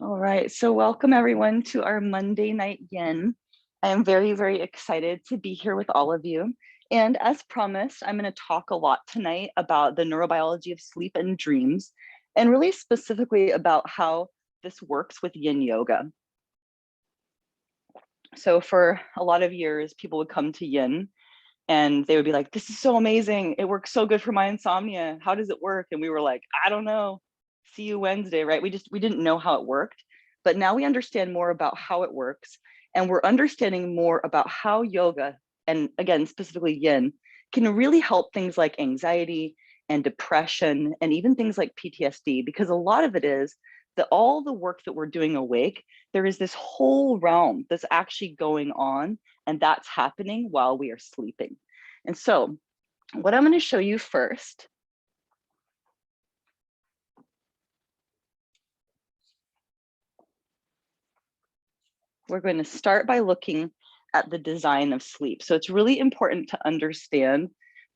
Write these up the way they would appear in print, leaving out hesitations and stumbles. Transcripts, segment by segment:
All right, so welcome everyone to our Monday night yin. I am very, very excited to be here with all of you. And as promised, I'm going to talk a lot tonight about the neurobiology of sleep and dreams, and really specifically about how this works with yin yoga. So for a lot of years, people would come to yin and they would be like, this is so amazing. It works so good for my insomnia. How does it work? And we were like, I don't know. See you Wednesday, right? We didn't know how it worked, but now we understand more about how it works. And we're understanding more about how yoga, and again, specifically yin, can really help things like anxiety and depression, and even things like PTSD, because a lot of it is that all the work that we're doing awake, there is this whole realm that's actually going on, and that's happening while we are sleeping. And so what I'm going to show you first we're going to start by looking at the design of sleep. So it's really important to understand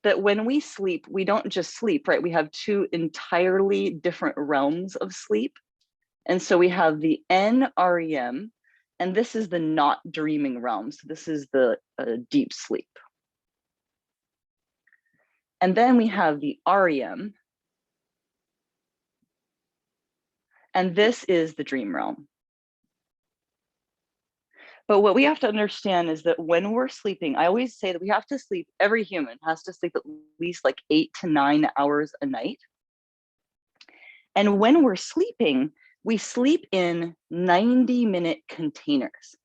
that when we sleep, we don't just sleep, right? We have two entirely different realms of sleep. And so we have the NREM, and this is the not dreaming realm. So this is the deep sleep. And then we have the REM, and this is the dream realm. But what we have to understand is that when we're sleeping, I always say that we have to sleep, every human has to sleep at least like 8 to 9 hours a night. And when we're sleeping, we sleep in 90-minute containers.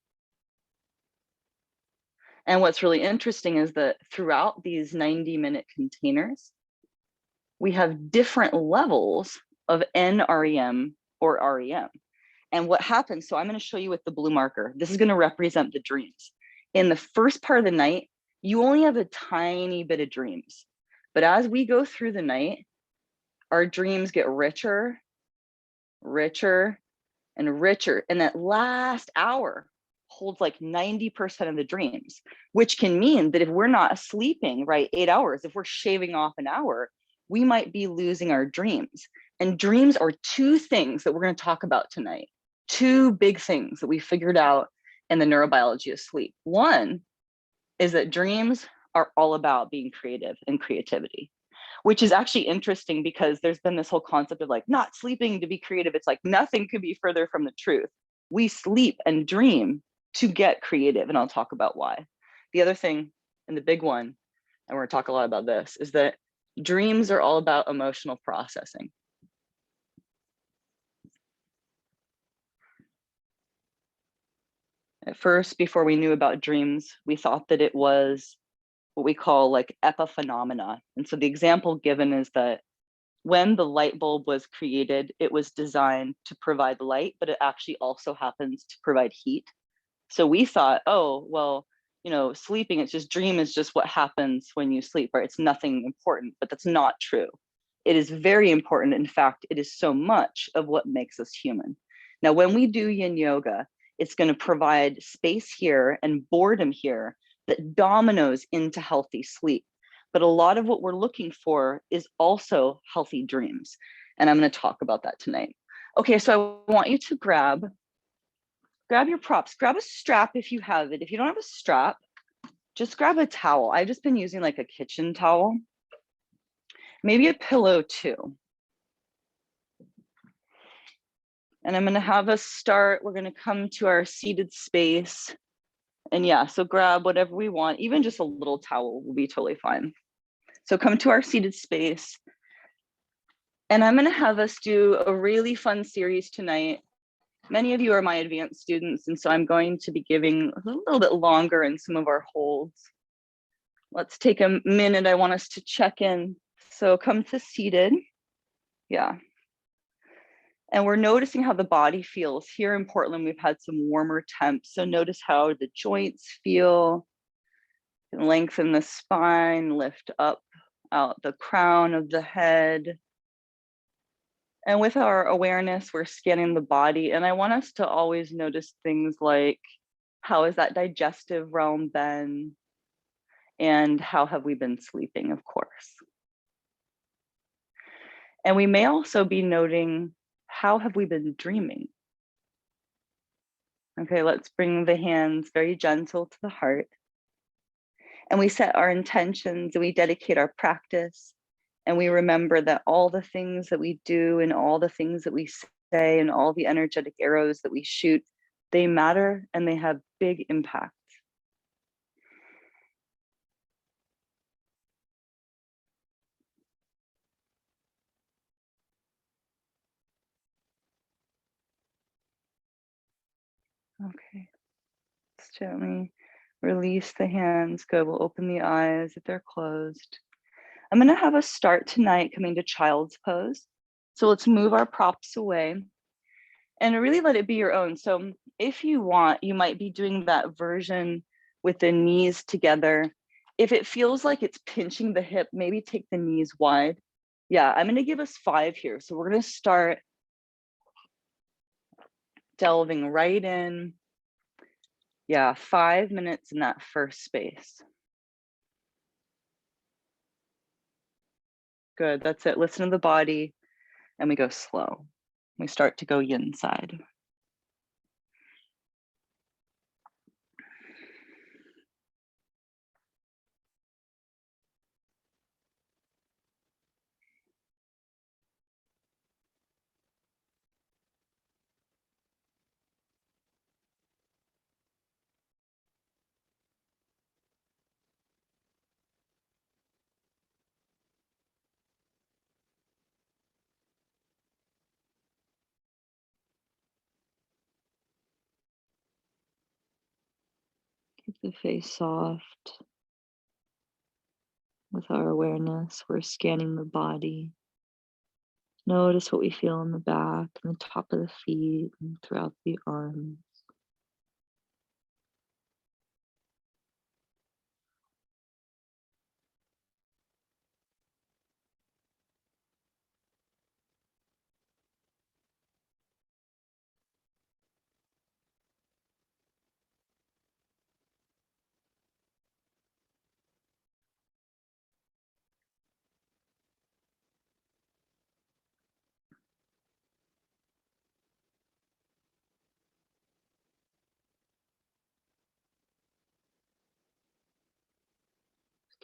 And what's really interesting is that throughout these 90-minute containers, we have different levels of NREM or REM. And what happens, so I'm going to show you with the blue marker. This is going to represent the dreams. In the first part of the night, you only have a tiny bit of dreams. But as we go through the night, our dreams get richer, richer, and richer. And that last hour holds like 90% of the dreams, which can mean that if we're not sleeping, right, 8 hours, if we're shaving off an hour, we might be losing our dreams. And dreams are two things that we're going to talk about tonight. Two big things that we figured out in the neurobiology of sleep. One is that dreams are all about being creative and creativity, which is actually interesting because there's been this whole concept of like not sleeping to be creative. It's like nothing could be further from the truth. We sleep and dream to get creative, and I'll talk about why. The other thing, and the big one, and we're going to talk a lot about this, is that dreams are all about emotional processing. At first, before we knew about dreams, we thought that it was what we call like epiphenomena. And so the example given is that when the light bulb was created, it was designed to provide light, but it actually also happens to provide heat. So we thought, oh, well, you know, sleeping, it's just dream is just what happens when you sleep, right? It's nothing important, but that's not true. It is very important. In fact, it is so much of what makes us human. Now, when we do yin yoga, it's going to provide space here and boredom here that dominoes into healthy sleep. But a lot of what we're looking for is also healthy dreams. And I'm going to talk about that tonight. Okay, so I want you to grab your props. Grab a strap if you have it. If you don't have a strap, just grab a towel. I've just been using like a kitchen towel. Maybe a pillow too. And I'm going to have us start. We're going to come to our seated space. And yeah, so grab whatever we want. Even just a little towel will be totally fine. So come to our seated space. And I'm going to have us do a really fun series tonight. Many of you are my advanced students, and so I'm going to be giving a little bit longer in some of our holds. Let's take a minute. I want us to check in. So come to seated. Yeah. And we're noticing how the body feels. Here in Portland, we've had some warmer temps. So notice how the joints feel. Lengthen the spine, lift up out the crown of the head. And with our awareness, we're scanning the body. And I want us to always notice things like, how is that digestive realm been? And how have we been sleeping, of course. And we may also be noting, how have we been dreaming? Okay, let's bring the hands very gentle to the heart. And we set our intentions and we dedicate our practice. And we remember that all the things that we do and all the things that we say and all the energetic arrows that we shoot, they matter and they have big impact. Okay, let's gently release the hands. Good, we'll open the eyes if they're closed. I'm gonna have us start tonight coming to child's pose. So let's move our props away and really let it be your own. So if you want, you might be doing that version with the knees together. If it feels like it's pinching the hip, maybe take the knees wide. Yeah, I'm gonna give us 5 here. So we're gonna start delving right in. Yeah, 5 minutes in that first space. Good, that's it. Listen to the body and we go slow. We start to go yin side. Keep the face soft. With our awareness, we're scanning the body. Notice what we feel in the back and the top of the feet and throughout the arms.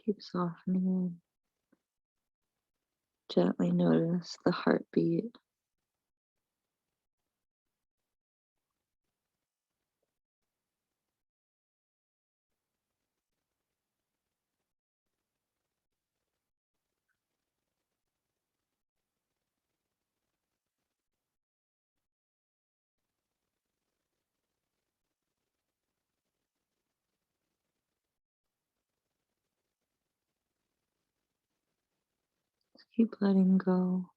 Keep softening in. Gently notice the heartbeat. Keep letting go.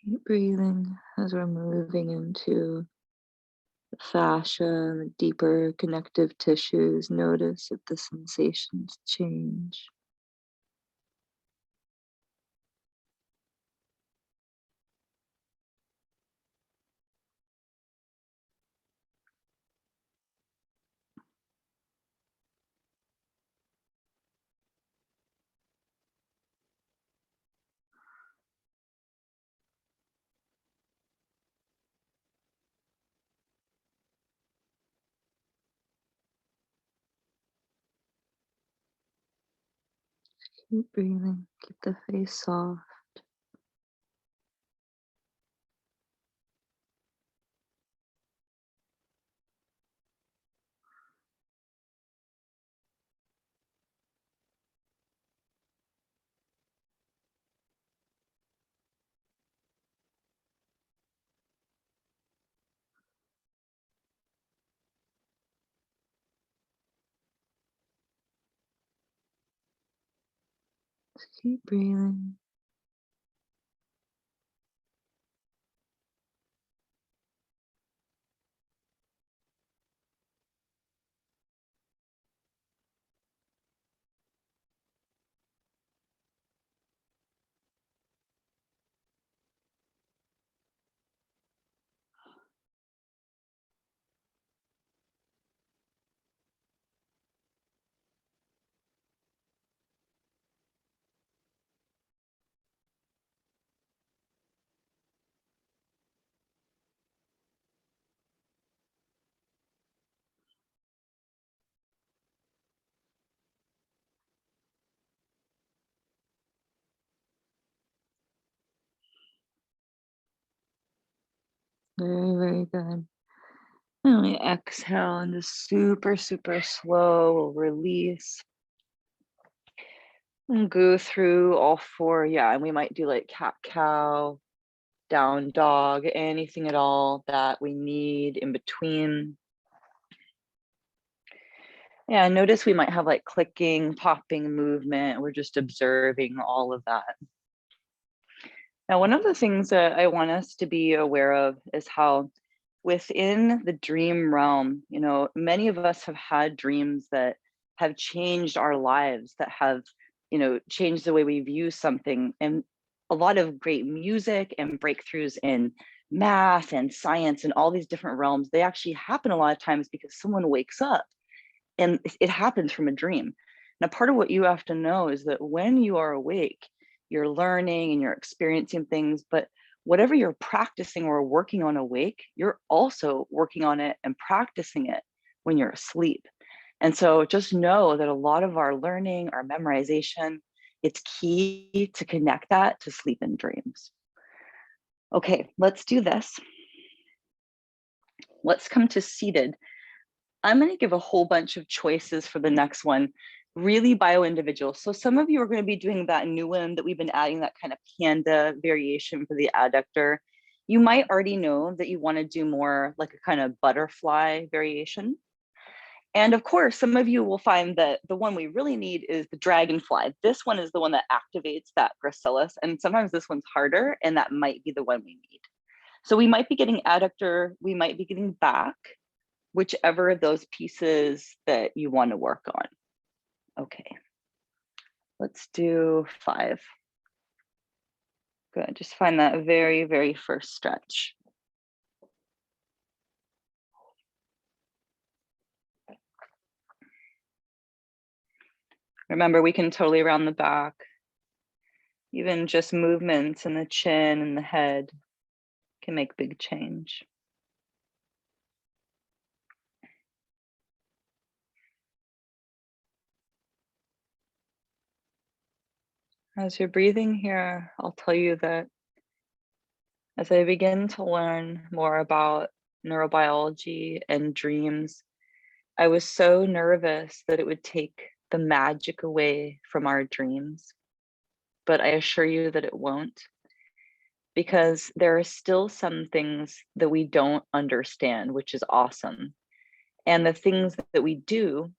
Keep breathing as we're moving into the fascia and the deeper connective tissues. Notice if the sensations change. Keep breathing. Keep the face soft. Keep breathing. Very, very good. And we exhale and just super, super slow release. And go through all four. Yeah, and we might do like cat cow, down dog, anything at all that we need in between. Yeah, notice we might have like clicking, popping movement. We're just observing all of that. Now, one of the things that I want us to be aware of is how within the dream realm, many of us have had dreams that have changed our lives, that have, changed the way we view something. And a lot of great music and breakthroughs in math and science and all these different realms, they actually happen a lot of times because someone wakes up and it happens from a dream. Now, part of what you have to know is that when you are awake, you're learning and you're experiencing things, but whatever you're practicing or working on awake, you're also working on it and practicing it when you're asleep. And so just know that a lot of our learning, our memorization, it's key to connect that to sleep and dreams. Okay, let's do this. Let's come to seated. I'm going to give a whole bunch of choices for the next one, really bio-individual. So some of you are going to be doing that new one that we've been adding, that kind of panda variation for the adductor. You might already know that you want to do more like a kind of butterfly variation. And of course, some of you will find that the one we really need is the dragonfly. This one is the one that activates that gracilis. And sometimes this one's harder, and that might be the one we need. So we might be getting adductor, we might be getting back, whichever of those pieces that you want to work on. Okay, let's do 5. Good, just find that very, very first stretch. Remember, we can totally round the back. Even just movements in the chin and the head can make big change. As you're breathing here, I'll tell you that as I begin to learn more about neurobiology and dreams, I was so nervous that it would take the magic away from our dreams. But I assure you that it won't, because there are still some things that we don't understand, which is awesome. And the things that we do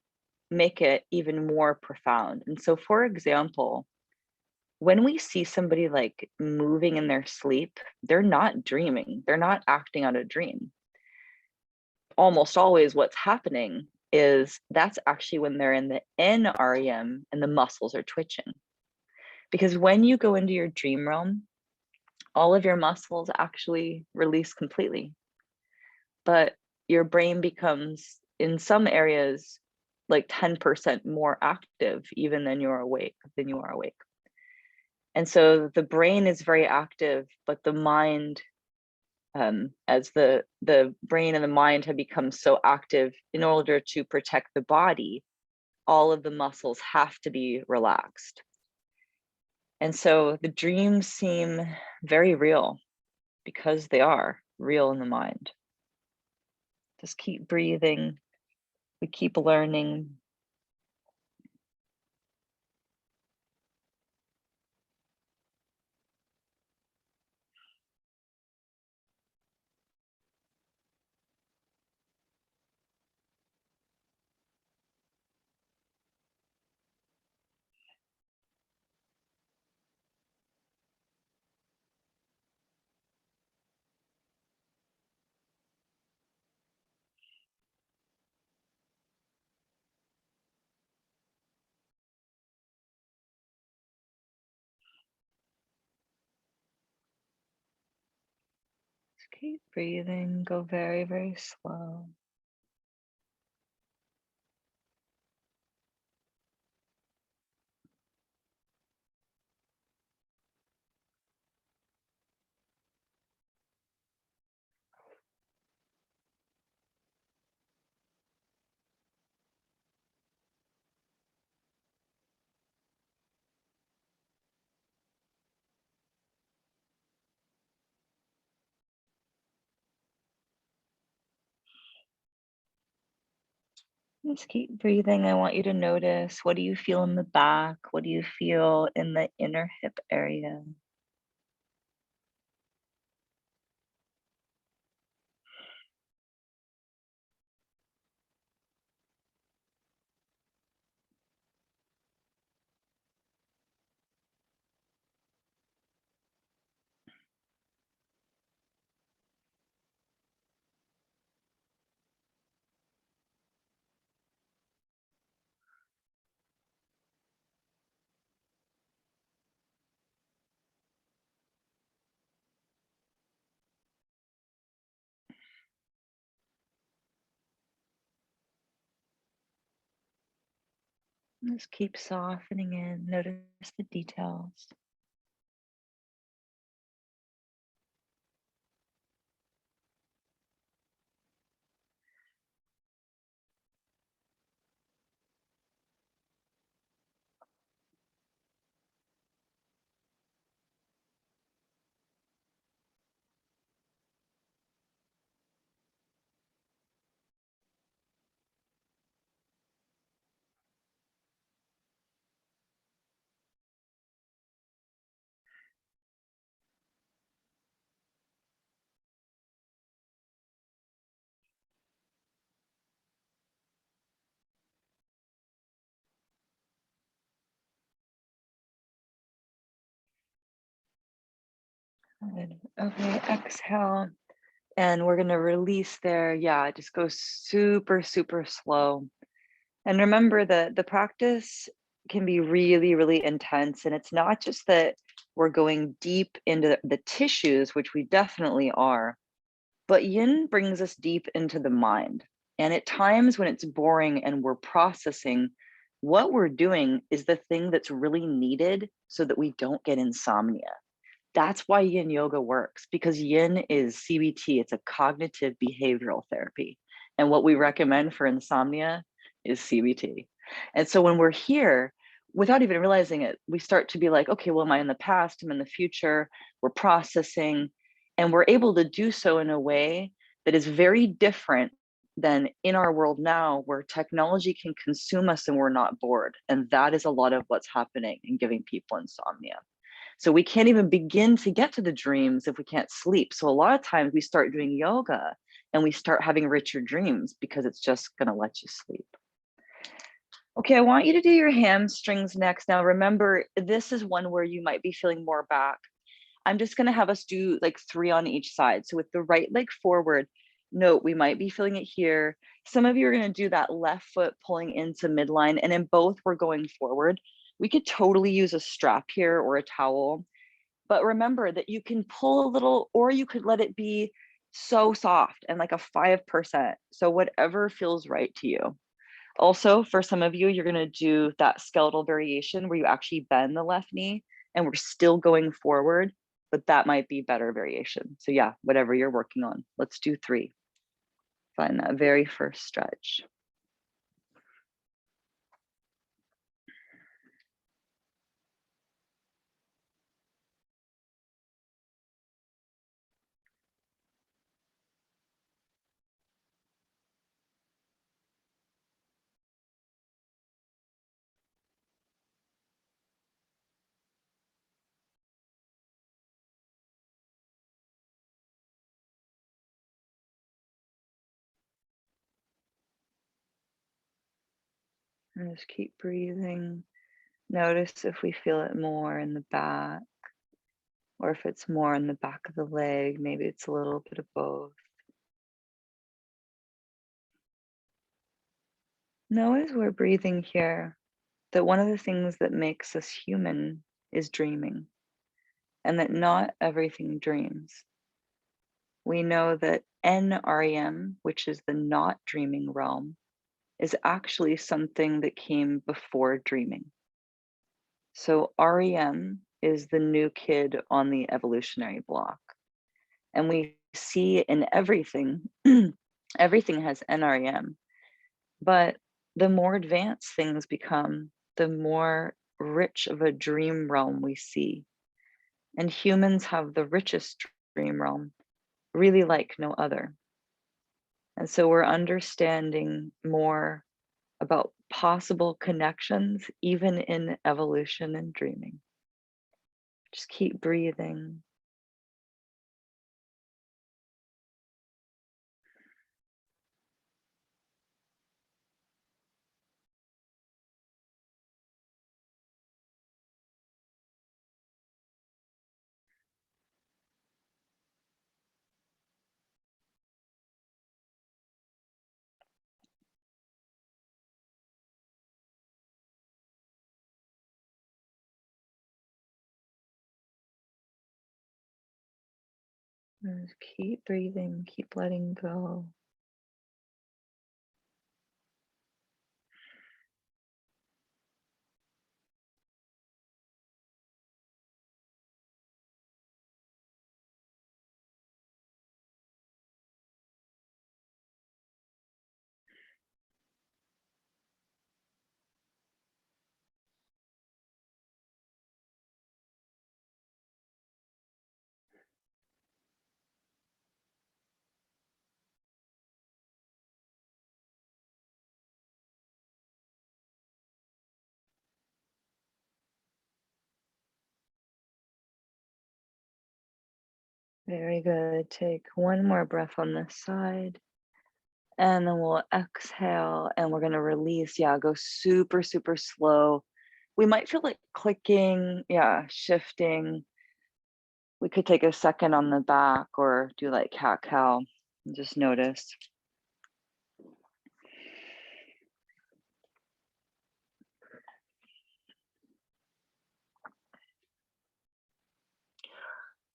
make it even more profound. And so, for example, when we see somebody like moving in their sleep, they're not dreaming, they're not acting out a dream. Almost always, what's happening is that's actually when they're in the NREM and the muscles are twitching. Because when you go into your dream realm, all of your muscles actually release completely, but your brain becomes, in some areas, like 10% more active even than you are awake. And so the brain is very active, but the mind, as the brain and the mind have become so active, in order to protect the body, all of the muscles have to be relaxed. And so the dreams seem very real because they are real in the mind. Just keep breathing. We keep learning. Just keep breathing. Go very, very slow. Just keep breathing. I want you to notice, what do you feel in the back? What do you feel in the inner hip area? Just keep softening in. Notice the details. Good. Okay, exhale. And we're going to release there. Yeah, just go super, super slow. And remember that the practice can be really, really intense. And it's not just that we're going deep into the tissues, which we definitely are, but yin brings us deep into the mind. And at times when it's boring and we're processing, what we're doing is the thing that's really needed so that we don't get insomnia. That's why yin yoga works, because yin is CBT, it's a cognitive behavioral therapy. And what we recommend for insomnia is CBT. And so when we're here, without even realizing it, we start to be like, okay, well, am I in the past? I'm in the future. We're processing. And we're able to do so in a way that is very different than in our world now, where technology can consume us and we're not bored. And that is a lot of what's happening and giving people insomnia. So we can't even begin to get to the dreams if we can't sleep. So a lot of times we start doing yoga and we start having richer dreams because it's just going to let you sleep. Okay, I want you to do your hamstrings next. Now, remember, this is one where you might be feeling more back. I'm just going to have us do like 3 on each side. So with the right leg forward, note we might be feeling it here. Some of you are going to do that left foot pulling into midline, and in both we're going forward. We could totally use a strap here or a towel, but remember that you can pull a little, or you could let it be so soft and like a 5%. So whatever feels right to you. Also, for some of you, you're going to do that skeletal variation where you actually bend the left knee and we're still going forward, but that might be better variation. So yeah, whatever you're working on. Let's do 3. Find that very first stretch. And just keep breathing. Notice if we feel it more in the back, or if it's more in the back of the leg. Maybe it's a little bit of both. Know as we're breathing here that one of the things that makes us human is dreaming, and that not everything dreams. We know that NREM, which is the not dreaming realm, is actually something that came before dreaming. So REM is the new kid on the evolutionary block. And we see in everything, everything has NREM, but the more advanced things become, the more rich of a dream realm we see. And humans have the richest dream realm, really like no other. And so we're understanding more about possible connections, even in evolution and dreaming. Just keep breathing. Just keep breathing, keep letting go. Very good. Take one more breath on this side. And then we'll exhale and we're going to release. Yeah, go super, super slow. We might feel like clicking, yeah, shifting. We could take a second on the back or do like cat cow and just notice.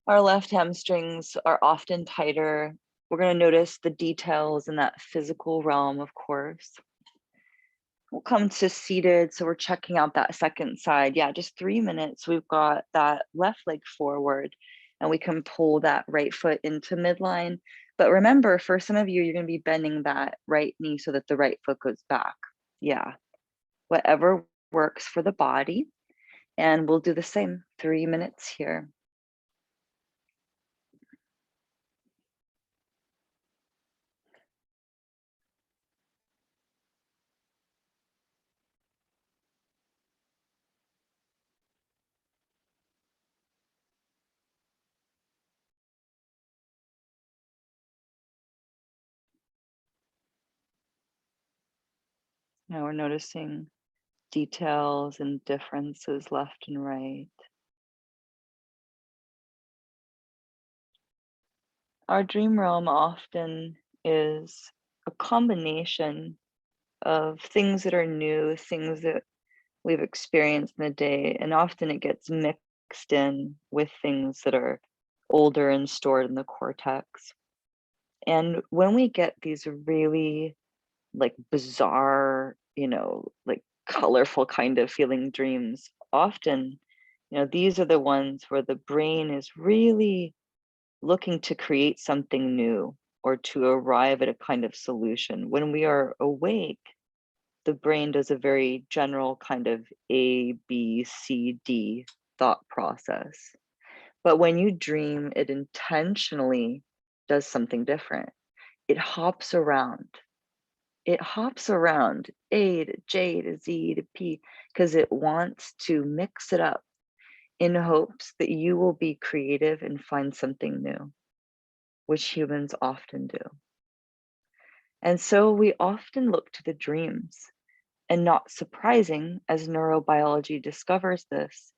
Our left hamstrings are often tighter. We're going to notice the details in that physical realm, of course. We'll come to seated. So we're checking out that second side. Yeah, just 3 minutes. We've got that left leg forward and we can pull that right foot into midline. But remember, for some of you, you're going to be bending that right knee so that the right foot goes back. Yeah, whatever works for the body. And we'll do the same 3 minutes here. Now we're noticing details and differences left and right. Our dream realm often is a combination of things that are new, things that we've experienced in the day, and often it gets mixed in with things that are older and stored in the cortex. And when we get these really like bizarre, like colorful kind of feeling dreams, often, these are the ones where the brain is really looking to create something new or to arrive at a kind of solution. When we are awake, the brain does a very general kind of A, B, C, D thought process. But when you dream, it intentionally does something different. It hops around. It hops around A to J to Z to P because it wants to mix it up in hopes that you will be creative and find something new, which humans often do. And so we often look to the dreams. And not surprising, as neurobiology discovers this,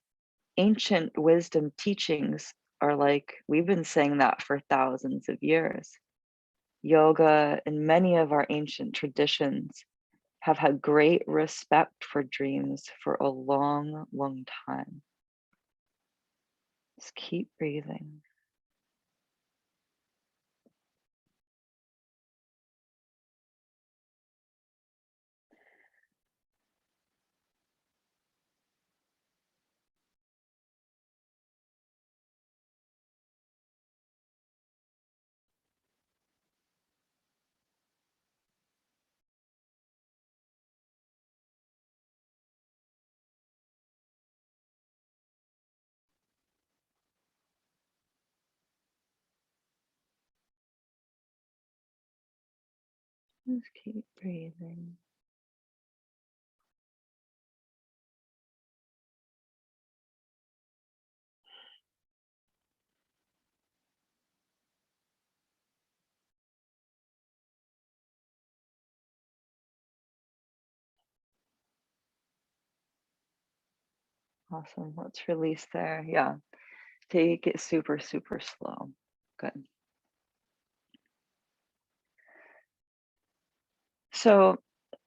ancient wisdom teachings are like, we've been saying that for thousands of years. Yoga and many of our ancient traditions have had great respect for dreams for a long, long time. Just keep breathing. Just keep breathing. Awesome. Let's release there. Yeah. Take it super, super slow. Good. So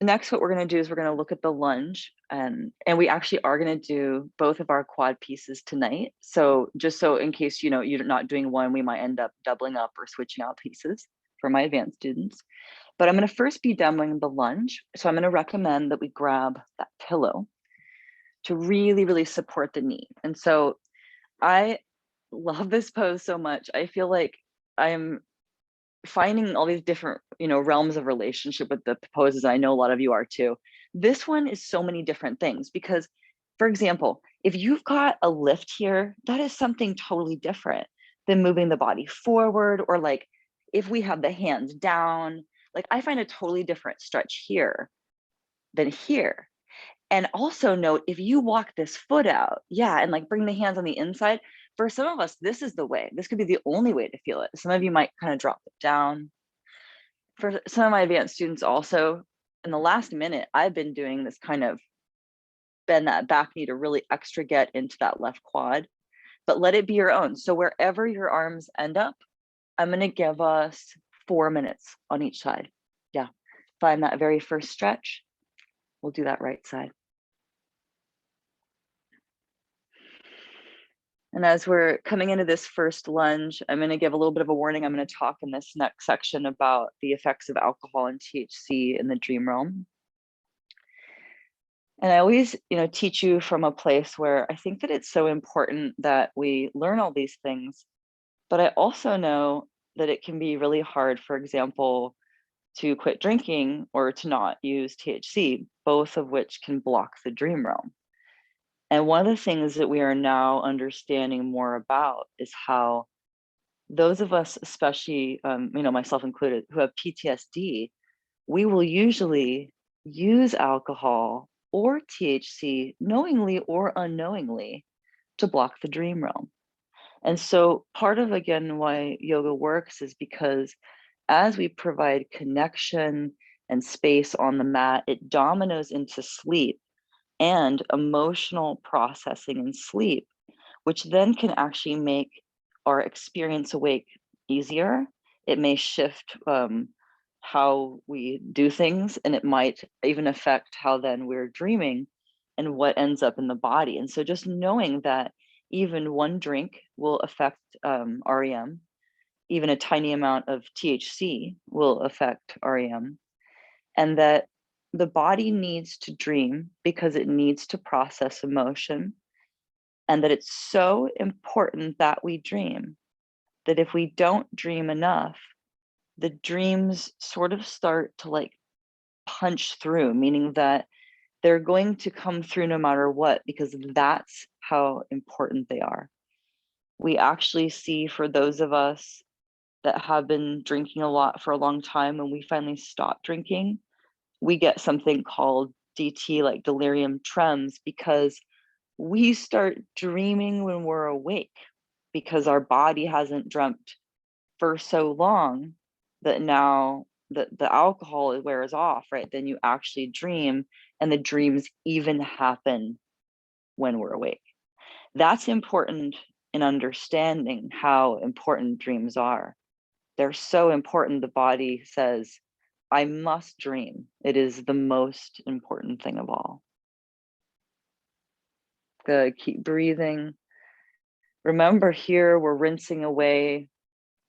next, what we're going to do is we're going to look at the lunge, and we actually are going to do both of our quad pieces tonight. So just so in case you're not doing one, we might end up doubling up or switching out pieces for my advanced students. But I'm going to first be demoing the lunge. So I'm going to recommend that we grab that pillow to really, really support the knee. And so I love this pose so much. I feel like I'm finding all these different, realms of relationship with the poses. I know a lot of you are too. This one is so many different things because, for example, if you've got a lift here, that is something totally different than moving the body forward, or like if we have the hands down, like I find a totally different stretch here than here. And also note, if you walk this foot out, yeah, and like bring the hands on the inside, for some of us, this is the way. This could be the only way to feel it. Some of you might kind of drop it down. For some of my advanced students also, in the last minute, I've been doing this kind of bend that back knee to really extra get into that left quad, but let it be your own. So wherever your arms end up, I'm gonna give us 4 minutes on each side. Yeah, find that very first stretch. We'll do that right side. And as we're coming into this first lunge, I'm going to give a little bit of a warning. I'm going to talk in this next section about the effects of alcohol and THC in the dream realm. And I always, teach you from a place where I think that it's so important that we learn all these things. But I also know that it can be really hard, for example, to quit drinking or to not use THC, both of which can block the dream realm. And one of the things that we are now understanding more about is how those of us, especially, myself included, who have PTSD, we will usually use alcohol or THC knowingly or unknowingly to block the dream realm. And so part of, again, why yoga works is because as we provide connection and space on the mat, it dominoes into sleep and emotional processing in sleep, which then can actually make our experience awake easier. It may shift how we do things, and it might even affect how then we're dreaming and what ends up in the body. And so just knowing that even one drink will affect REM, even a tiny amount of THC will affect REM, and that the body needs to dream because it needs to process emotion, and that it's so important that we dream, that if we don't dream enough, the dreams sort of start to like punch through, meaning that they're going to come through no matter what, because that's how important they are. We actually see, for those of us that have been drinking a lot for a long time, when we finally stop drinking, we get something called DT, like delirium tremens, because we start dreaming when we're awake, because our body hasn't dreamt for so long that now that the alcohol wears off, right? Then you actually dream, and the dreams even happen when we're awake. That's important in understanding how important dreams are. They're so important. The body says, I must dream. It is the most important thing of all. Good. Keep breathing. Remember, here we're rinsing away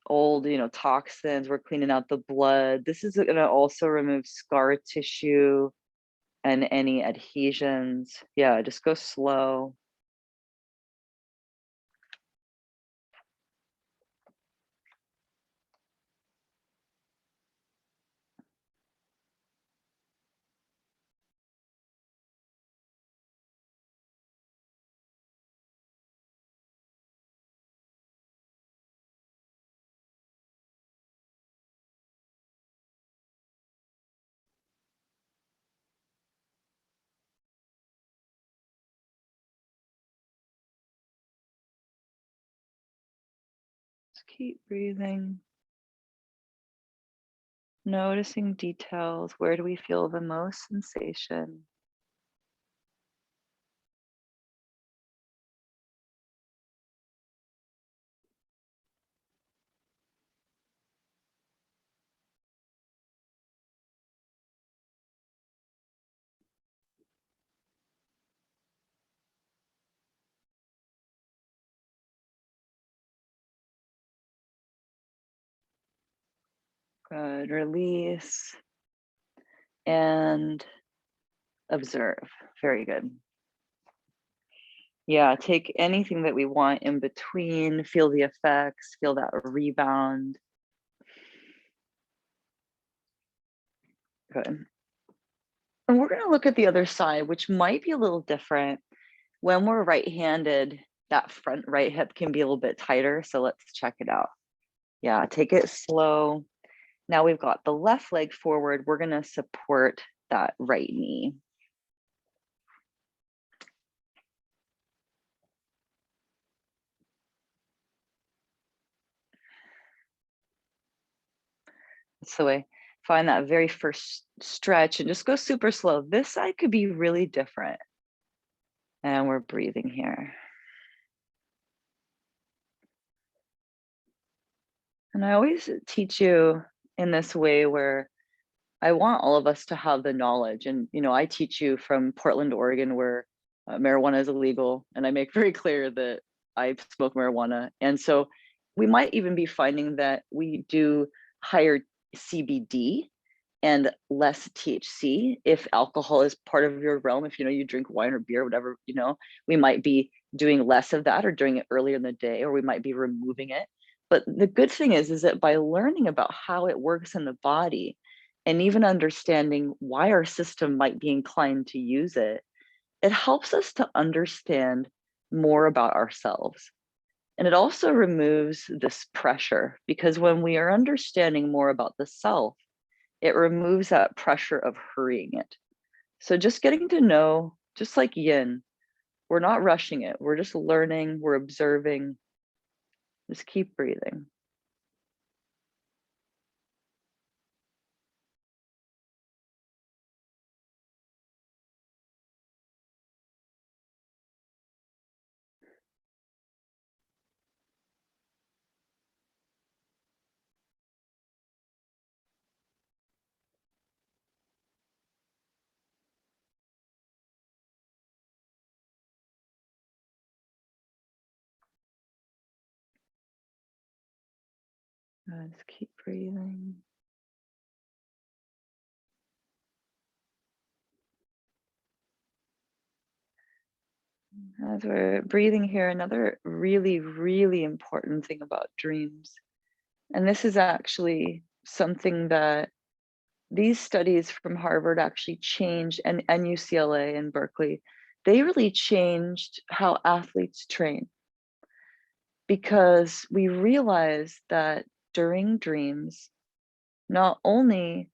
old, toxins. We're cleaning out the blood. This is going to also remove scar tissue and any adhesions. Yeah, just go slow. Just keep breathing. Noticing details. Where do we feel the most sensation? Good. Release and observe. Very good. Yeah, take anything that we want in between, feel the effects, feel that rebound. Good. And we're going to look at the other side, which might be a little different. When we're right-handed, that front right hip can be a little bit tighter. So let's check it out. Yeah, take it slow. Now we've got the left leg forward. We're going to support that right knee. So I find that very first stretch and just go super slow. This side could be really different. And we're breathing here. And I always teach you in this way where I want all of us to have the knowledge. And, I teach you from Portland, Oregon, where marijuana is illegal. And I make very clear that I smoke marijuana. And so we might even be finding that we do higher CBD and less THC if alcohol is part of your realm. If you drink wine or beer, whatever, we might be doing less of that or doing it earlier in the day, or we might be removing it. But the good thing is that by learning about how it works in the body and even understanding why our system might be inclined to use it, it helps us to understand more about ourselves. And it also removes this pressure, because when we are understanding more about the self, it removes that pressure of hurrying it. So just getting to know, just like yin, we're not rushing it. We're just learning, we're observing. Just keep breathing. Just keep breathing. As we're breathing here, another really, really important thing about dreams, and this is actually something that these studies from Harvard actually changed, and UCLA and Berkeley, they really changed how athletes train, because we realized that during dreams, not only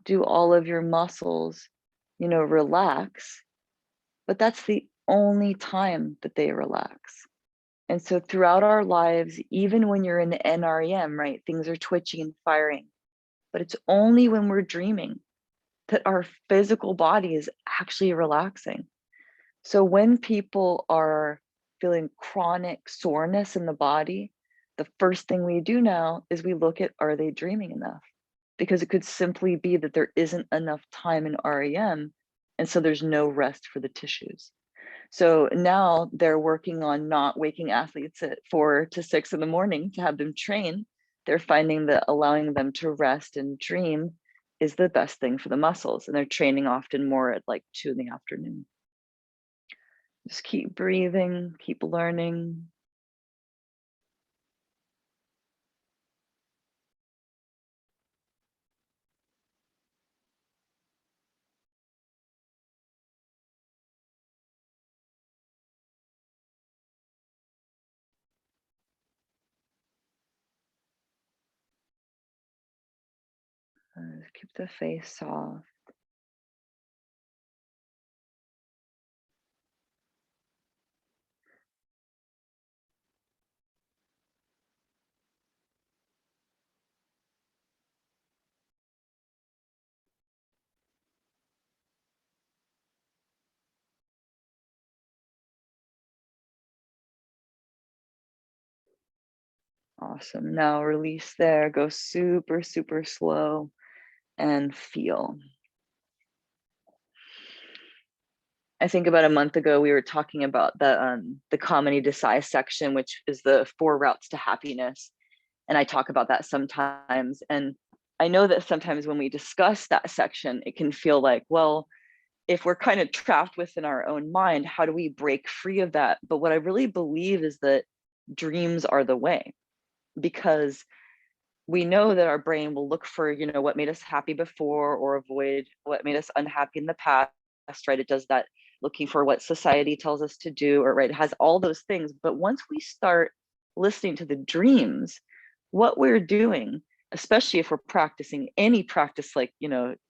do all of your muscles, relax, but that's the only time that they relax. And so throughout our lives, even when you're in NREM, right, things are twitching and firing, but it's only when we're dreaming that our physical body is actually relaxing. So when people are feeling chronic soreness in the body, the first thing we do now is we look at, are they dreaming enough? Because it could simply be that there isn't enough time in REM, and so there's no rest for the tissues. So now they're working on not waking athletes at 4 to 6 in the morning to have them train. They're finding that allowing them to rest and dream is the best thing for the muscles. And they're training often more at like 2 in the afternoon. Just keep breathing, keep learning. Just keep the face soft. Awesome. Now release there. Go super, super slow and feel. I think about a month ago, we were talking about the comedy decise section, which is the 4 routes to happiness. And I talk about that sometimes. And I know that sometimes when we discuss that section, it can feel like, well, if we're kind of trapped within our own mind, how do we break free of that? But what I really believe is that dreams are the way, because we know that our brain will look for, what made us happy before or avoid what made us unhappy in the past, right? It does that looking for what society tells us to do, or right, it has all those things. But once we start listening to the dreams, what we're doing, especially if we're practicing any practice, like,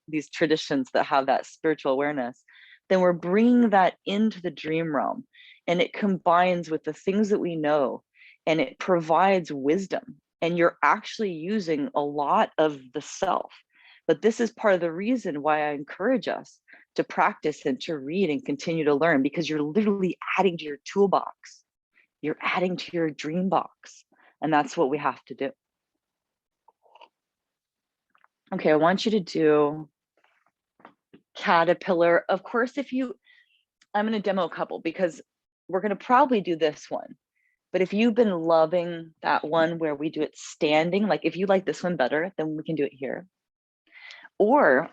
these traditions that have that spiritual awareness, then we're bringing that into the dream realm, and it combines with the things that we know, and it provides wisdom, and you're actually using a lot of the self. But this is part of the reason why I encourage us to practice and to read and continue to learn, because you're literally adding to your toolbox. You're adding to your dream box. And that's what we have to do. Okay, I want you to do caterpillar. Of course, I'm going to demo a couple because we're going to probably do this one. But if you've been loving that one where we do it standing, like if you like this one better, then we can do it here. Or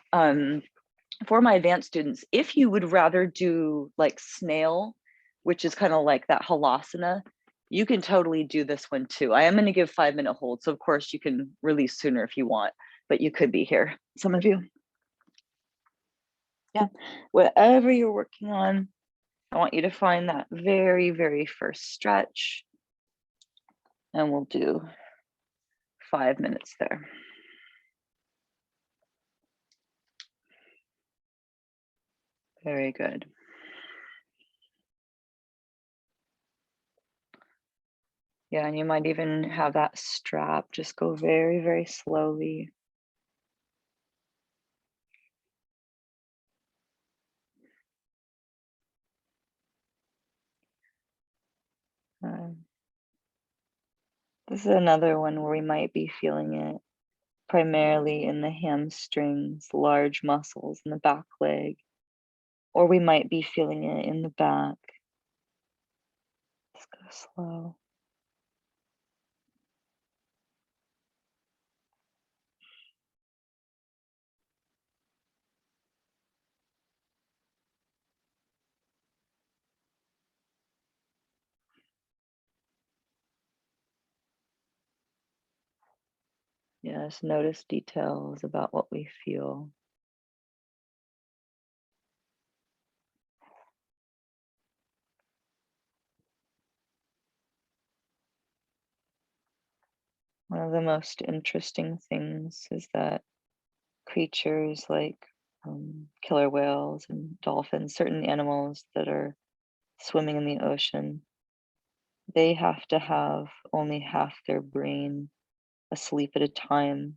for my advanced students, if you would rather do like snail, which is kind of like that halasana, you can totally do this one too. I am going to give 5-minute hold. So of course you can release sooner if you want, but you could be here, some of you. Yeah, whatever you're working on, I want you to find that very, very first stretch, and we'll do 5 minutes there. Very good. Yeah, and you might even have that strap just go very, very slowly. This is another one where we might be feeling it primarily in the hamstrings, large muscles in the back leg, or we might be feeling it in the back. Just go slow. Yes, notice details about what we feel. One of the most interesting things is that creatures like killer whales and dolphins, certain animals that are swimming in the ocean, they have to have only half their brain asleep at a time.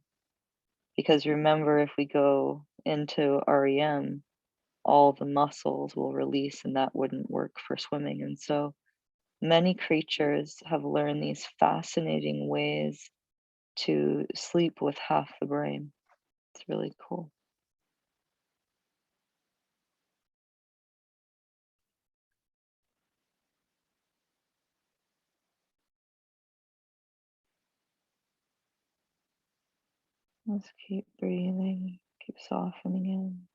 Because remember, if we go into REM, all the muscles will release and that wouldn't work for swimming. And so many creatures have learned these fascinating ways to sleep with half the brain. It's really cool. Let's keep breathing, keep softening in.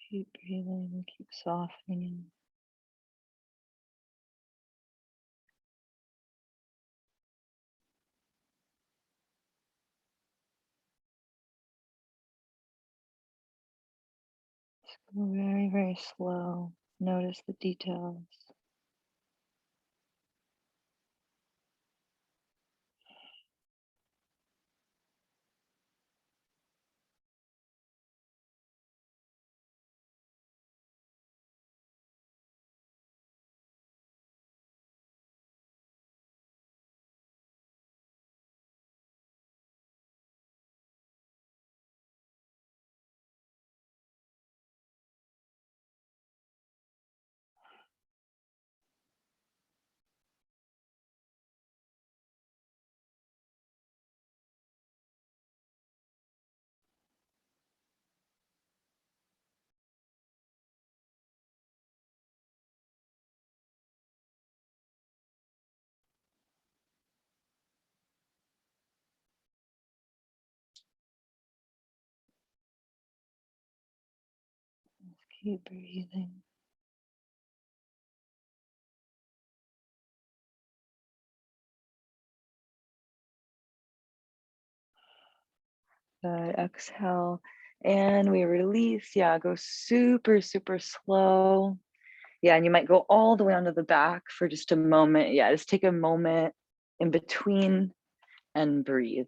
Keep breathing, keep softening. Just go very, very slow. Notice the details. Just keep breathing. Good. Exhale. And we release. Yeah, go super, super slow. Yeah, and you might go all the way onto the back for just a moment. Yeah, just take a moment in between and breathe.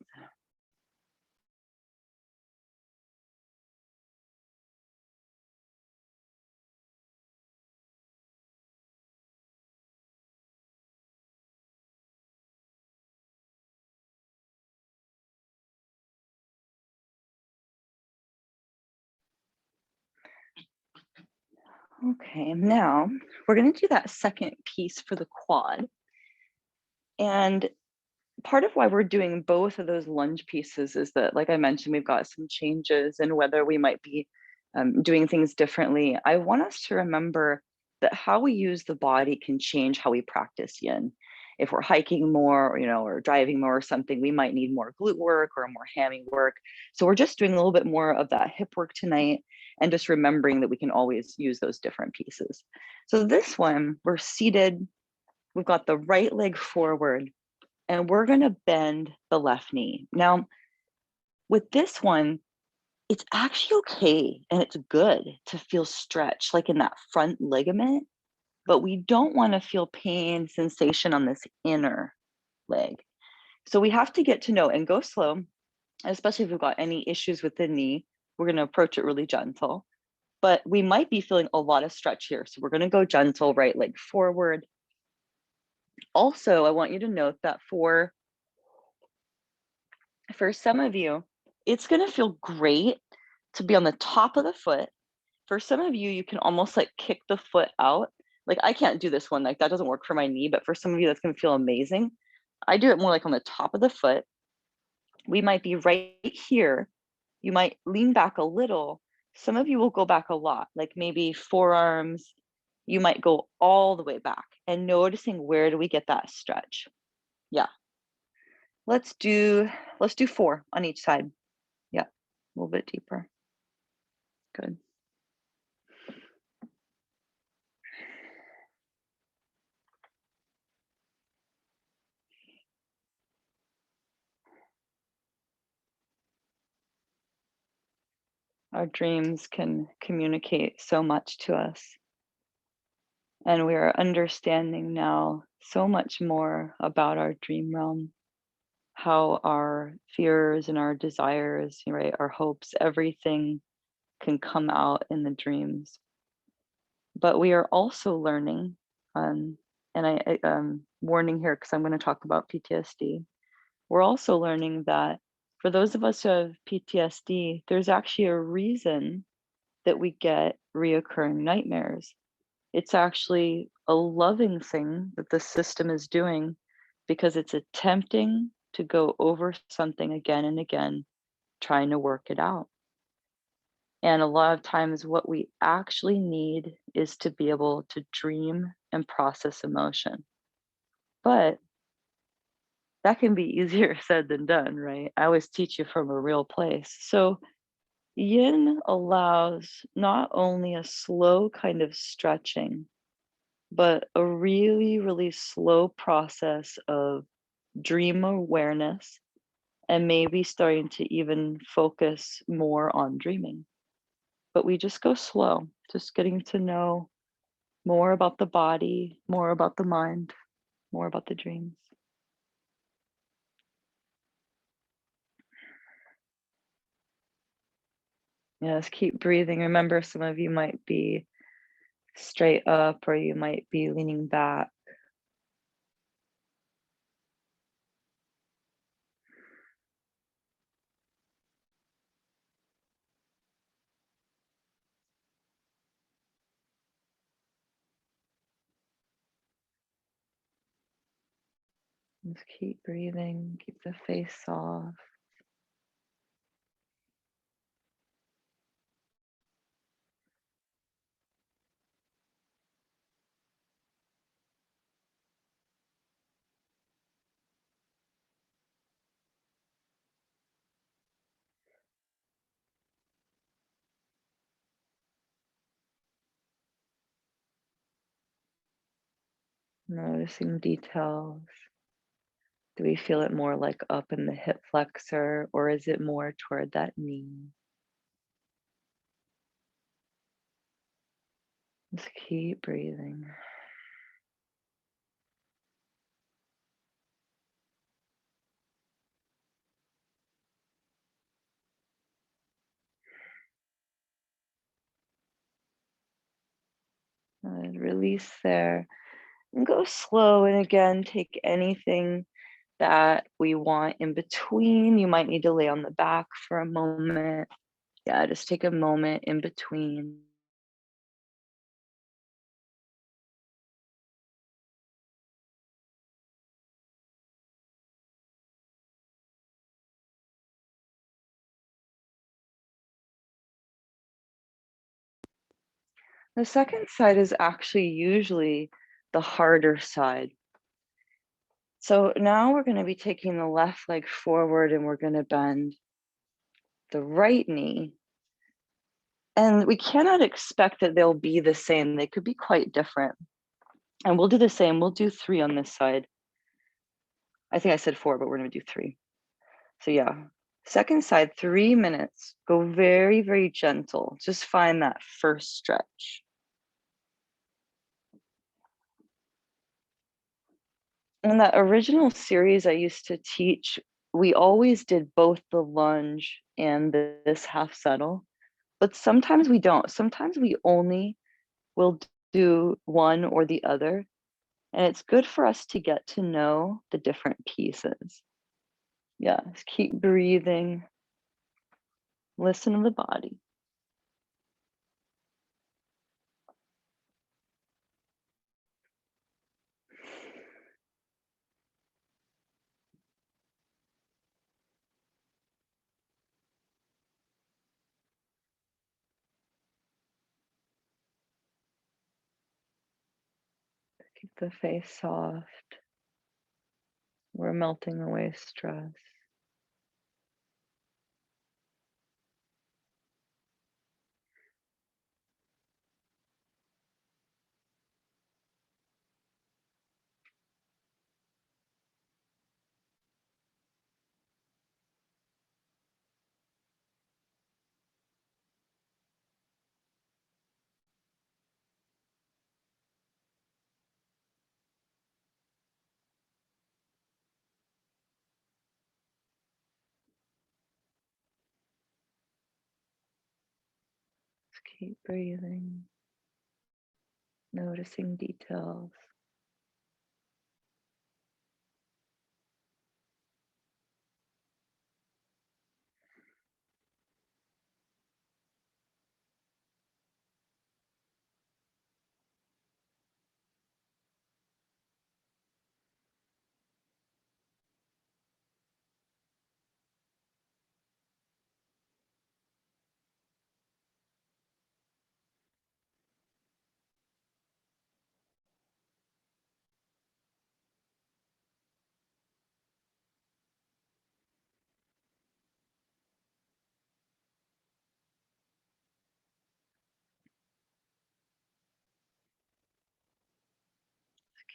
Okay, now we're going to do that second piece for the quad. And part of why we're doing both of those lunge pieces is that, like I mentioned, we've got some changes in whether we might be doing things differently. I want us to remember that how we use the body can change how we practice yin. If we're hiking more, or driving more or something, we might need more glute work or more hammy work. So we're just doing a little bit more of that hip work tonight, and just remembering that we can always use those different pieces. So this one, we're seated, we've got the right leg forward, and we're going to bend the left knee. Now, with this one, it's actually okay and it's good to feel stretch, like in that front ligament, but we don't want to feel pain sensation on this inner leg. So we have to get to know and go slow, especially if we've got any issues with the knee. We're going to approach it really gentle, but we might be feeling a lot of stretch here. So we're going to go gentle, right leg forward. Also, I want you to note that for some of you, it's going to feel great to be on the top of the foot. For some of you, you can almost like kick the foot out. Like I can't do this one, like that doesn't work for my knee, but for some of you, that's going to feel amazing. I do it more like on the top of the foot. We might be right here. You might lean back a little. Some of you will go back a lot, like maybe forearms. You might go all the way back and noticing where do we get that stretch. Yeah. Let's do 4 on each side. Yeah. A little bit deeper. Good. Our dreams can communicate so much to us. And we are understanding now so much more about our dream realm, how our fears and our desires, right, our hopes, everything can come out in the dreams. But we are also learning, and warning here because I'm going to talk about PTSD. We're also learning that for those of us who have PTSD, there's actually a reason that we get reoccurring nightmares. It's actually a loving thing that the system is doing because it's attempting to go over something again and again, trying to work it out. And a lot of times, what we actually need is to be able to dream and process emotion. But that can be easier said than done, right? I always teach you from a real place. So Yin allows not only a slow kind of stretching, but a really, really slow process of dream awareness and maybe starting to even focus more on dreaming. But we just go slow, just getting to know more about the body, more about the mind, more about the dreams. Yes, keep breathing. Remember, some of you might be straight up or you might be leaning back. Just keep breathing, keep the face soft. Noticing details. Do we feel it more like up in the hip flexor or is it more toward that knee? Just keep breathing. And release there. And go slow. And again, take anything that we want in between. You might need to lay on the back for a moment. Yeah, just take a moment in between. The second side is actually usually the harder side. So now we're going to be taking the left leg forward and we're going to bend the right knee. And we cannot expect that they'll be the same. They could be quite different. And we'll do the same. We'll do 3 on this side. I think I said 4, but we're going to do 3. So yeah, second side, 3 minutes. Go very, very gentle. Just find that first stretch. In that original series I used to teach, we always did both the lunge and this half settle, but sometimes we don't. Sometimes we only will do one or the other, and it's good for us to get to know the different pieces. Yeah, just keep breathing, listen to the body. Keep the face soft. We're melting away stress. Just keep breathing, noticing details.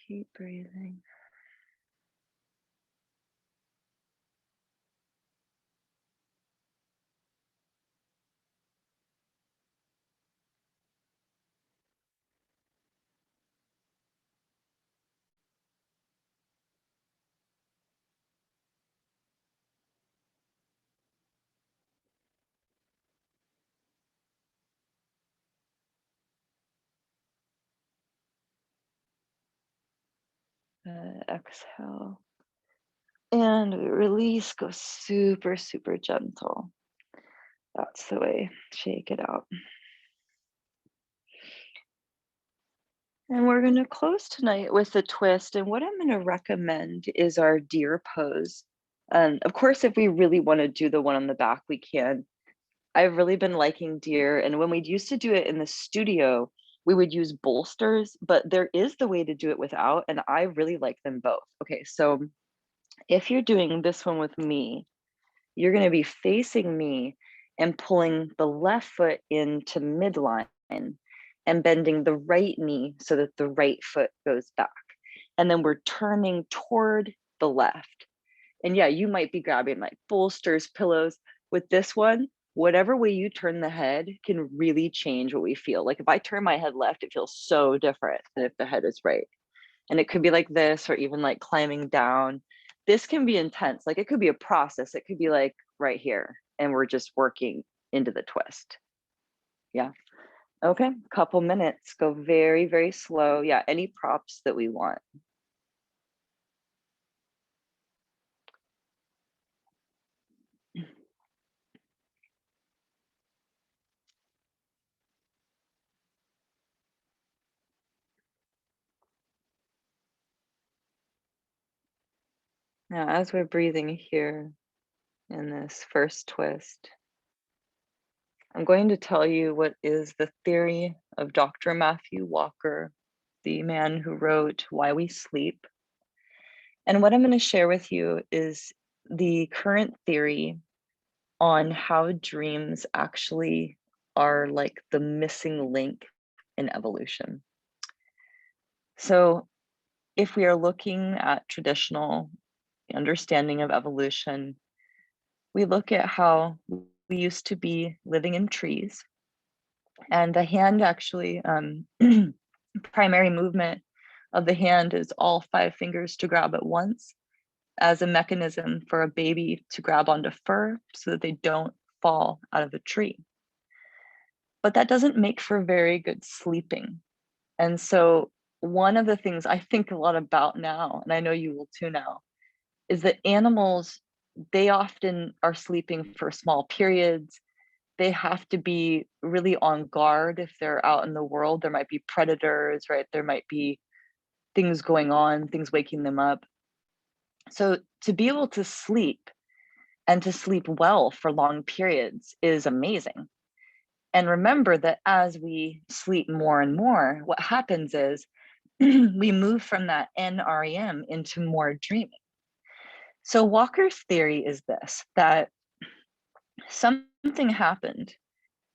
Keep breathing. Exhale. And we release, go super, super gentle. That's the way. Shake it out. And we're going to close tonight with a twist. And what I'm going to recommend is our deer pose. Of course, if we really want to do the one on the back, we can. I've really been liking deer. And when we used to do it in the studio, we would use bolsters, but there is the way to do it without. And I really like them both. Okay, so if you're doing this one with me, you're going to be facing me and pulling the left foot into midline and bending the right knee so that the right foot goes back. And then we're turning toward the left. And yeah, you might be grabbing like bolsters, pillows. With this one, whatever way you turn the head can really change what we feel. Like if I turn my head left, it feels so different than if the head is right. And it could be like this, or even like climbing down. This can be intense. Like it could be a process. It could be like right here, and we're just working into the twist. Yeah. Okay. Couple minutes. Go very, very slow. Yeah. Any props that we want. Now, as we're breathing here in this first twist, I'm going to tell you what is the theory of Dr. Matthew Walker, the man who wrote Why We Sleep. And what I'm going to share with you is the current theory on how dreams actually are like the missing link in evolution. So, if we are looking at traditional understanding of evolution, we look at how we used to be living in trees, and the hand actually, primary movement of the hand is all five fingers to grab at once as a mechanism for a baby to grab onto fur so that they don't fall out of the tree. But that doesn't make for very good sleeping. And so, one of the things I think a lot about now, and I know you will too now, is that animals, they often are sleeping for small periods. They have to be really on guard if they're out in the world. There might be predators, right? There might be things going on, things waking them up. So, to be able to sleep and to sleep well for long periods is amazing. And remember that as we sleep more and more, what happens is we move from that NREM into more dreaming. So Walker's theory is this, that something happened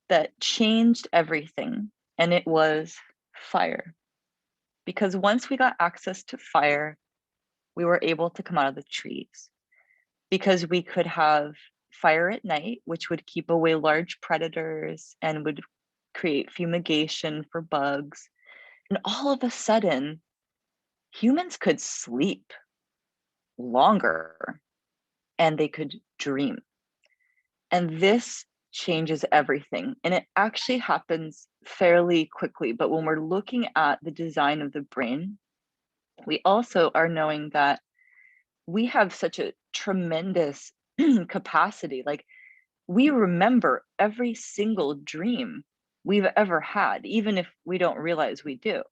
that changed everything, and it was fire. Because once we got access to fire, we were able to come out of the trees because we could have fire at night, which would keep away large predators and would create fumigation for bugs. And all of a sudden, humans could sleep longer and they could dream. And this changes everything. And it actually happens fairly quickly. But when we're looking at the design of the brain, we also are knowing that we have such a tremendous capacity. Like we remember every single dream we've ever had, even if we don't realize we do.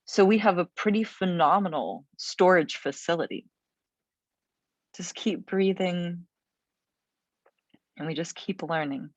So we have a pretty phenomenal storage facility. Just keep breathing and we just keep learning.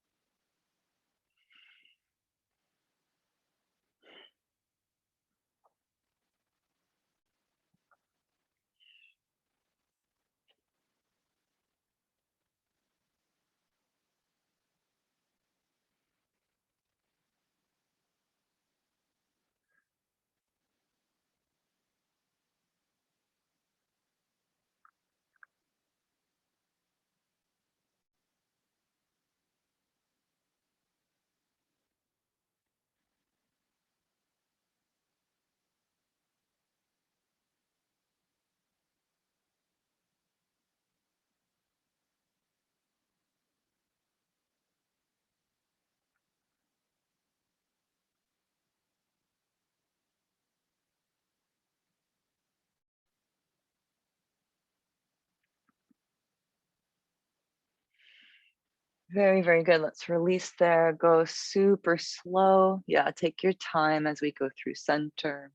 Very, very good. Let's release there. Go super slow. Yeah, take your time as we go through center.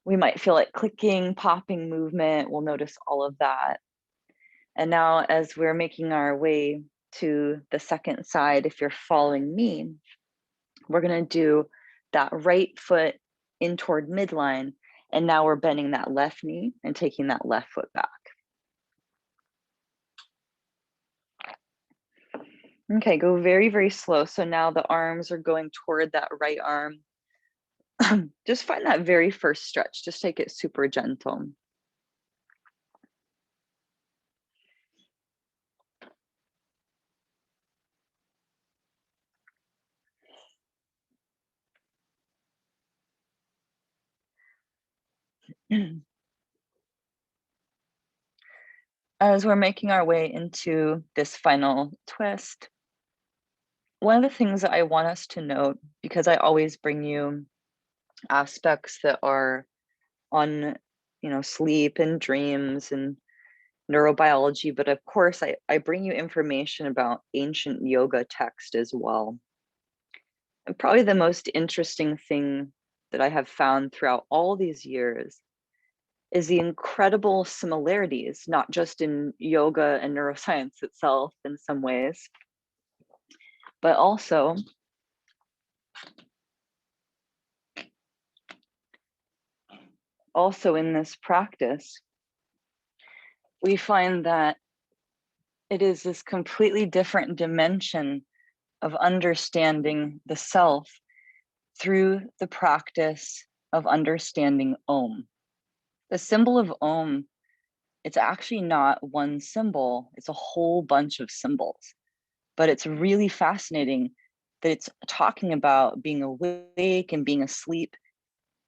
We might feel like clicking, popping movement. We'll notice all of that. And now as we're making our way to the second side, if you're following me, we're going to do that right foot in toward midline. And now we're bending that left knee and taking that left foot back. Okay, go very, very slow. So now the arms are going toward that right arm. Just find that very first stretch. Just take it super gentle. As we're making our way into this final twist, one of the things that I want us to note, because I always bring you aspects that are on, sleep and dreams and neurobiology, but of course I bring you information about ancient yoga text as well. And probably the most interesting thing that I have found throughout all these years is the incredible similarities, not just in yoga and neuroscience itself in some ways, but also in this practice, we find that it is this completely different dimension of understanding the self through the practice of understanding Om. The symbol of Om, it's actually not one symbol, it's a whole bunch of symbols. But it's really fascinating that it's talking about being awake and being asleep.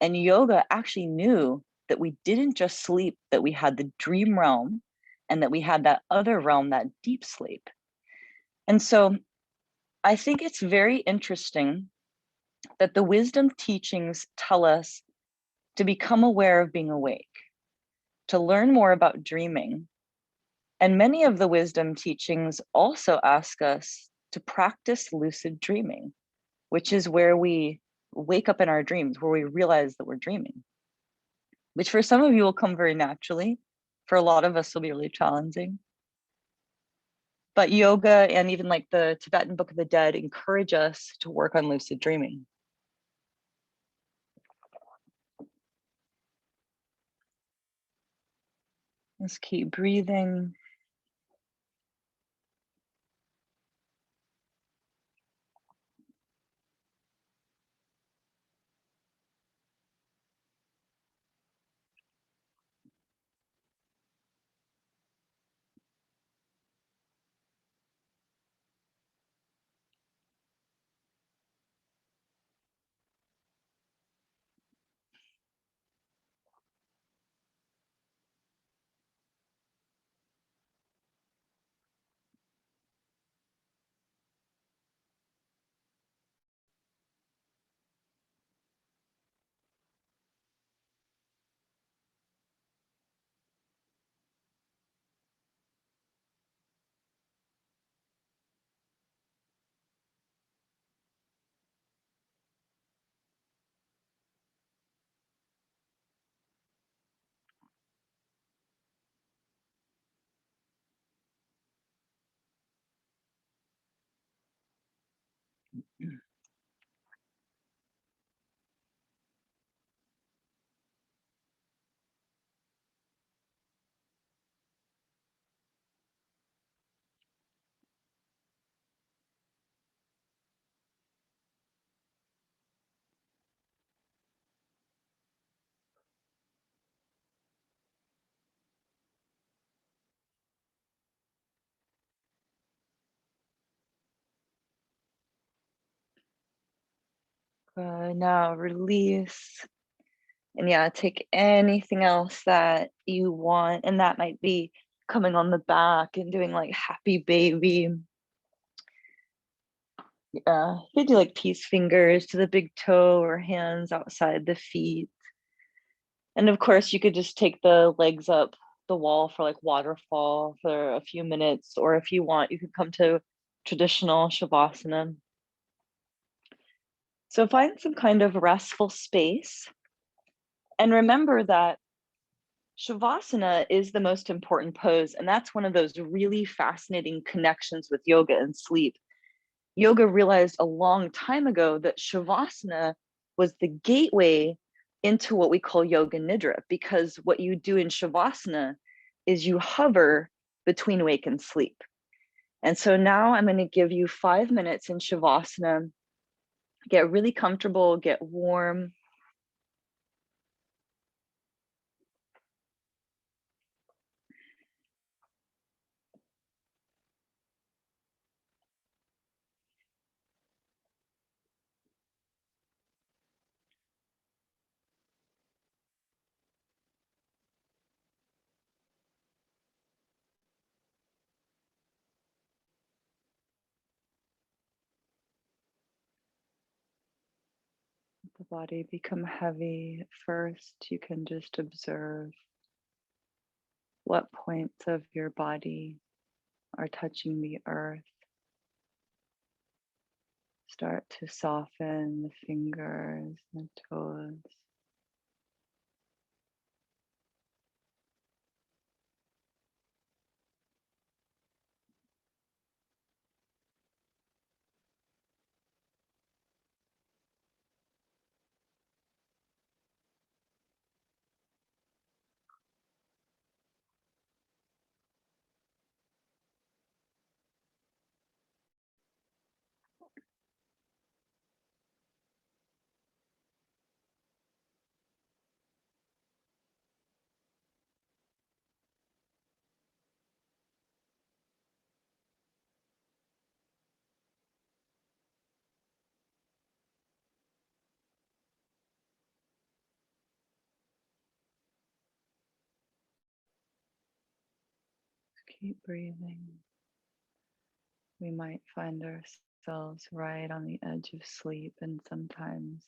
And yoga actually knew that we didn't just sleep, that we had the dream realm and that we had that other realm, that deep sleep. And so I think it's very interesting that the wisdom teachings tell us to become aware of being awake, to learn more about dreaming. And many of the wisdom teachings also ask us to practice lucid dreaming, which is where we wake up in our dreams, where we realize that we're dreaming, which for some of you will come very naturally. For a lot of us, will be really challenging. But yoga and even like the Tibetan Book of the Dead encourage us to work on lucid dreaming. Just keep breathing. Now release. And yeah, take anything else that you want. And that might be coming on the back and doing like happy baby. You could do like peace fingers to the big toe or hands outside the feet. And of course, you could just take the legs up the wall for like waterfall for a few minutes, or if you want, you could come to traditional Shavasana. So find some kind of restful space, and remember that Shavasana is the most important pose, and that's one of those really fascinating connections with yoga and sleep. Yoga realized a long time ago that Shavasana was the gateway into what we call yoga nidra, because what you do in Shavasana is you hover between wake and sleep. And so now I'm going to give you 5 minutes in Shavasana. Get really comfortable, get warm. The body become heavy. At first, you can just observe what points of your body are touching the earth. Start to soften the fingers, the toes. Keep breathing. We might find ourselves right on the edge of sleep, and sometimes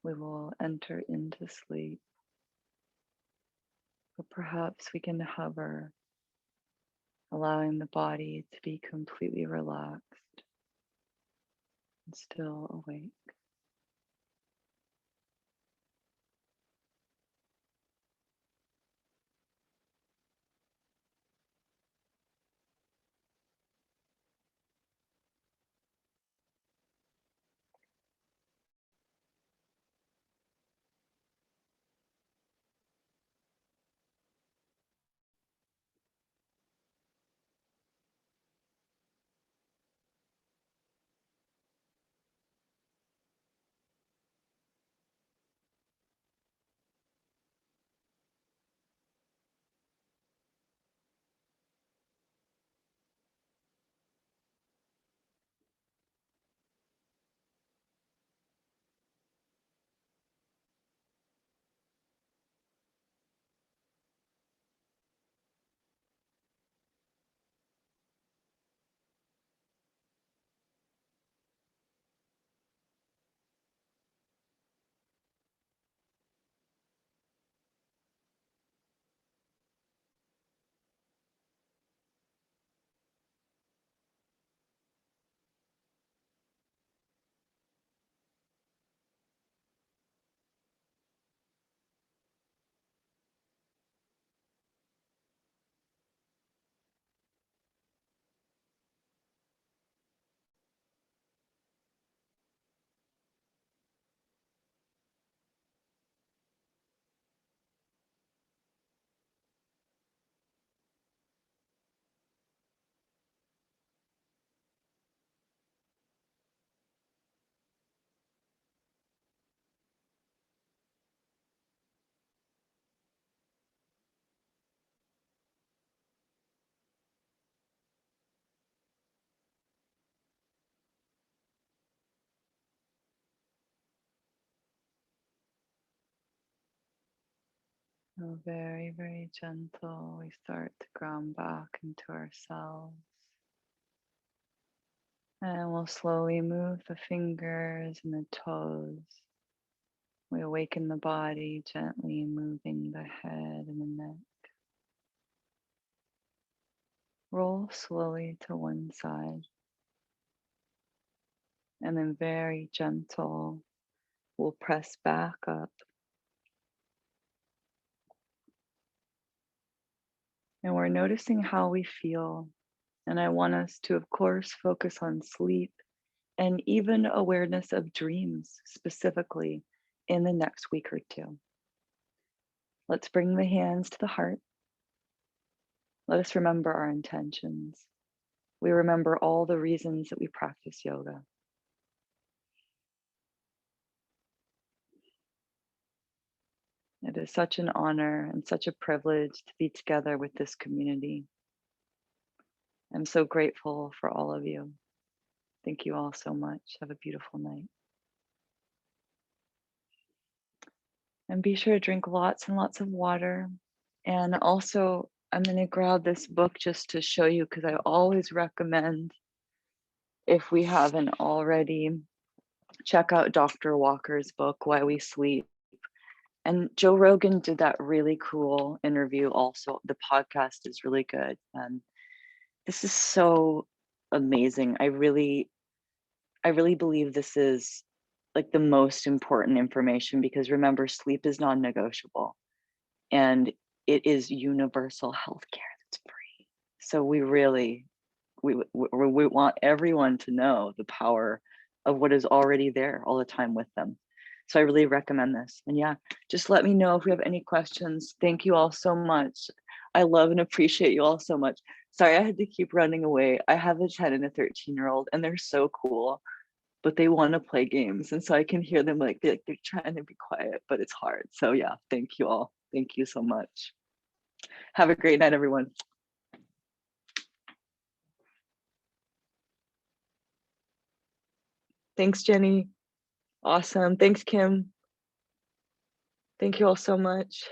we will enter into sleep. But perhaps we can hover, allowing the body to be completely relaxed and still awake. So very, very gentle, we start to ground back into ourselves. And we'll slowly move the fingers and the toes. We awaken the body, gently moving the head and the neck. Roll slowly to one side, and then very gentle, we'll press back up. And we're noticing how we feel. And I want us to, of course, focus on sleep and even awareness of dreams specifically in the next week or two. Let's bring the hands to the heart. Let us remember our intentions. We remember all the reasons that we practice yoga. It is such an honor and such a privilege to be together with this community. I'm so grateful for all of you. Thank you all so much. Have a beautiful night. And be sure to drink lots and lots of water. And also, I'm going to grab this book just to show you, because I always recommend, if we haven't already, check out Dr. Walker's book, Why We Sleep. And Joe Rogan did that really cool interview also. The podcast is really good. And this is so amazing. I really believe this is like the most important information, because remember, sleep is non-negotiable and it is universal healthcare that's free. So we really, we want everyone to know the power of what is already there all the time with them. So I really recommend this. And yeah, just let me know if we have any questions. Thank you all so much. I love and appreciate you all so much. Sorry, I had to keep running away. I have a 10 and a 13-year-old and they're so cool, but they want to play games. And so I can hear them like they're trying to be quiet, but it's hard. So yeah, thank you all. Thank you so much. Have a great night, everyone. Thanks, Jenny. Awesome. Thanks, Kim. Thank you all so much.